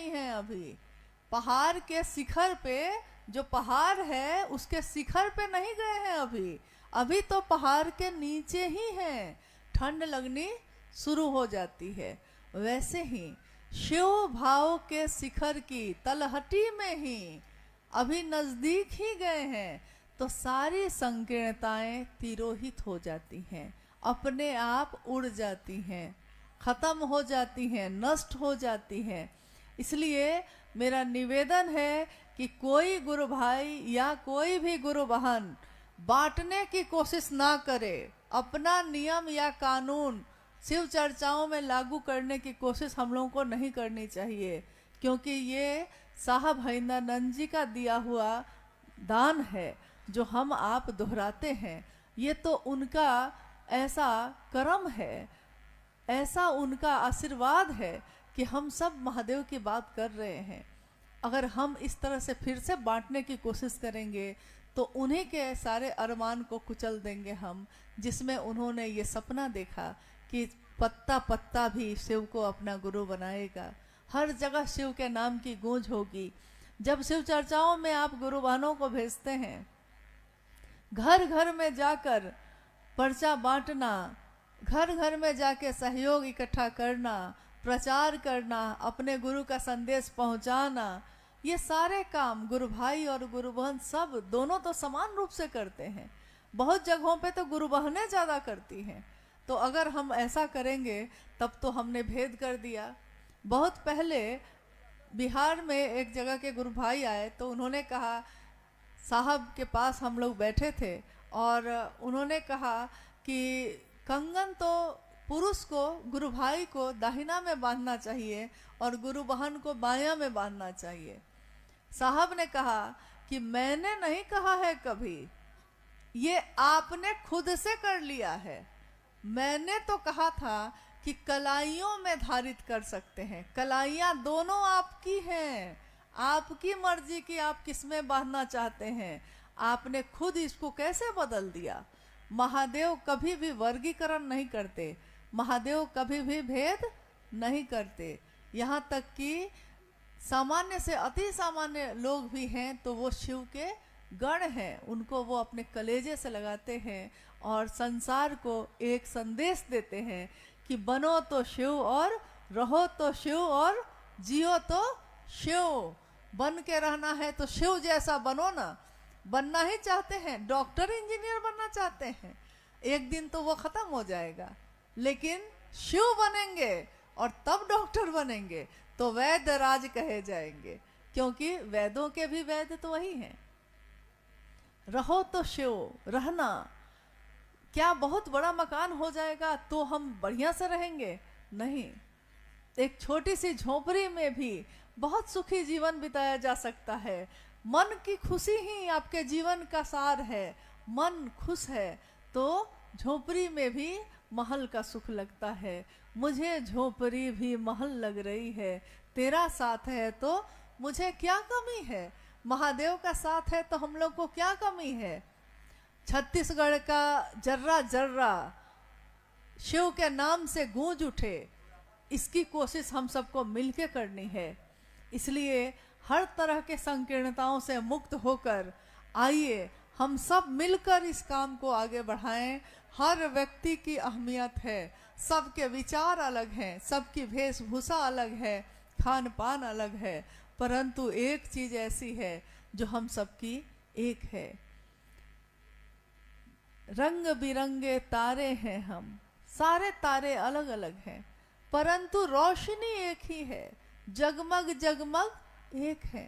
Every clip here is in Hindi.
नहीं है अभी। पहाड़ के शिखर पे, जो पहाड़ है उसके शिखर पे नहीं गए हैं अभी, अभी तो पहाड़ के नीचे ही हैं, ठंड लगनी शुरू हो जाती है। वैसे ही शिव भाव के शिखर की तलहटी में ही अभी नजदीक ही गए हैं, तो सारी संकीर्णताएं तिरोहित हो जाती हैं, अपने आप उड़ जाती हैं, खत्म हो जाती हैं, नष्ट हो जाती हैं। इसलिए मेरा निवेदन है कि कोई गुरु भाई या कोई भी गुरु बहन बांटने की कोशिश ना करे, अपना नियम या कानून शिव चर्चाओं में लागू करने की कोशिश हम लोगों को नहीं करनी चाहिए, क्योंकि ये साहब हरिंदरानंद जी का दिया हुआ दान है जो हम आप दोहराते हैं। ये तो उनका ऐसा कर्म है, ऐसा उनका आशीर्वाद है कि हम सब महादेव की बात कर रहे हैं। अगर हम इस तरह से फिर से बांटने की कोशिश करेंगे तो उन्हीं के सारे अरमान को कुचल देंगे हम, जिसमें उन्होंने ये सपना देखा कि पत्ता पत्ता भी शिव को अपना गुरु बनाएगा, हर जगह शिव के नाम की गूंज होगी। जब शिव चर्चाओं में आप गुरु बहनों को भेजते हैं, घर घर में जाकर पर्चा बांटना, घर घर में जाके सहयोग इकट्ठा करना, प्रचार करना, अपने गुरु का संदेश पहुंचाना, ये सारे काम गुरु भाई और गुरु बहन सब दोनों तो समान रूप से करते हैं। बहुत जगहों पे तो गुरु बहनें ज़्यादा करती हैं। तो अगर हम ऐसा करेंगे तब तो हमने भेद कर दिया। बहुत पहले बिहार में एक जगह के गुरु भाई आए तो उन्होंने कहा, साहब के पास हम लोग बैठे थे और उन्होंने कहा कि कंगन तो पुरुष को, गुरु भाई को दाहिना में बांधना चाहिए और गुरु बहन को बायां में बांधना चाहिए। साहब ने कहा कि मैंने नहीं कहा है कभी, ये आपने खुद से कर लिया है। मैंने तो कहा था कि कलाइयों में धारित कर सकते हैं, कलाइयाँ दोनों आपकी हैं, आपकी मर्जी की आप किस में बांधना चाहते हैं। आपने खुद इसको कैसे बदल दिया। महादेव कभी भी वर्गीकरण नहीं करते, महादेव कभी भी भेद नहीं करते। यहाँ तक कि सामान्य से अति सामान्य लोग भी हैं तो वो शिव के गण हैं, उनको वो अपने कलेजे से लगाते हैं और संसार को एक संदेश देते हैं कि बनो तो शिव और रहो तो शिव और जियो तो शिव। बन के रहना है तो शिव जैसा बनो ना। बनना ही चाहते हैं, डॉक्टर इंजीनियर बनना चाहते हैं, एक दिन तो वो खत्म हो जाएगा, लेकिन शिव बनेंगे और तब डॉक्टर बनेंगे तो वैद्य राज कहे जाएंगे, क्योंकि वेदों के भी वैद्य तो वही हैं। रहो तो शिव, रहना क्या बहुत बड़ा मकान हो जाएगा तो हम बढ़िया से रहेंगे? नहीं, एक छोटी सी झोपड़ी में भी बहुत सुखी जीवन बिताया जा सकता है। मन की खुशी ही आपके जीवन का सार है। मन खुश है तो झोपड़ी में भी महल का सुख लगता है। मुझे झोपड़ी भी महल लग रही है, तेरा साथ है तो मुझे क्या कमी है। महादेव का साथ है तो हम लोग को क्या कमी है। छत्तीसगढ़ का जर्रा जर्रा शिव के नाम से गूंज उठे, इसकी कोशिश हम सबको मिलके करनी है। इसलिए हर तरह के संकीर्णताओं से मुक्त होकर आइए हम सब मिलकर इस काम को आगे बढ़ाएं। हर व्यक्ति की अहमियत है, सबके विचार अलग हैं, सबकी वेशभूषा अलग है, खान पान अलग है, परंतु एक चीज ऐसी है जो हम सबकी एक है। रंग बिरंगे तारे हैं हम, सारे तारे अलग अलग हैं, परंतु रोशनी एक ही है, जगमग जगमग एक है।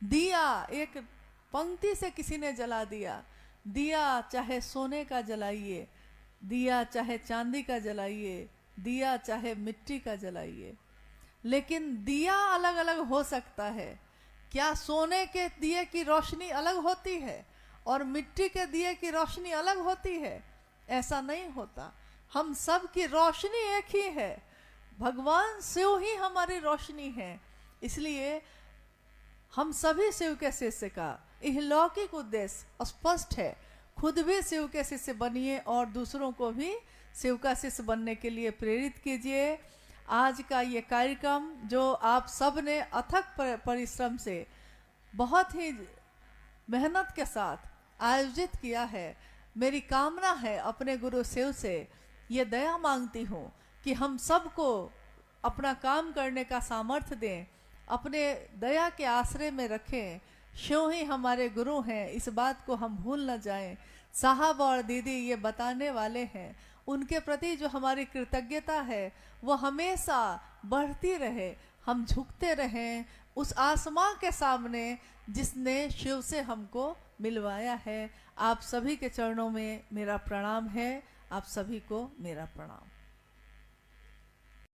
दिया एक पंक्ति से किसी ने जला दिया, दिया चाहे सोने का जलाइए, दिया चाहे चांदी का जलाइए, दिया चाहे मिट्टी का जलाइए, लेकिन दिया अलग अलग हो सकता है। क्या सोने के दिए की रोशनी अलग होती है और मिट्टी के दिए की रोशनी अलग होती है? ऐसा नहीं होता। हम सब की रोशनी एक ही है, भगवान शिव ही हमारी रोशनी है। इसलिए हम सभी शिव के शिष्य का इहलौकिक उद्देश्य स्पष्ट है। खुद भी शिव के शिष्य बनिए और दूसरों को भी शिव का शिष्य बनने के लिए प्रेरित कीजिए। आज का ये कार्यक्रम जो आप सब ने अथक परिश्रम से बहुत ही मेहनत के साथ आयोजित किया है, मेरी कामना है अपने गुरु शिव से ये दया मांगती हूँ कि हम सबको अपना काम करने का सामर्थ्य दें, अपने दया के आश्रय में रखें। शिव ही हमारे गुरु हैं, इस बात को हम भूल न जाएं। साहब और दीदी ये बताने वाले हैं, उनके प्रति जो हमारी कृतज्ञता है वो हमेशा बढ़ती रहे, हम झुकते रहें उस आसमां के सामने जिसने शिव से हमको मिलवाया है। आप सभी के चरणों में मेरा प्रणाम है, आप सभी को मेरा प्रणाम।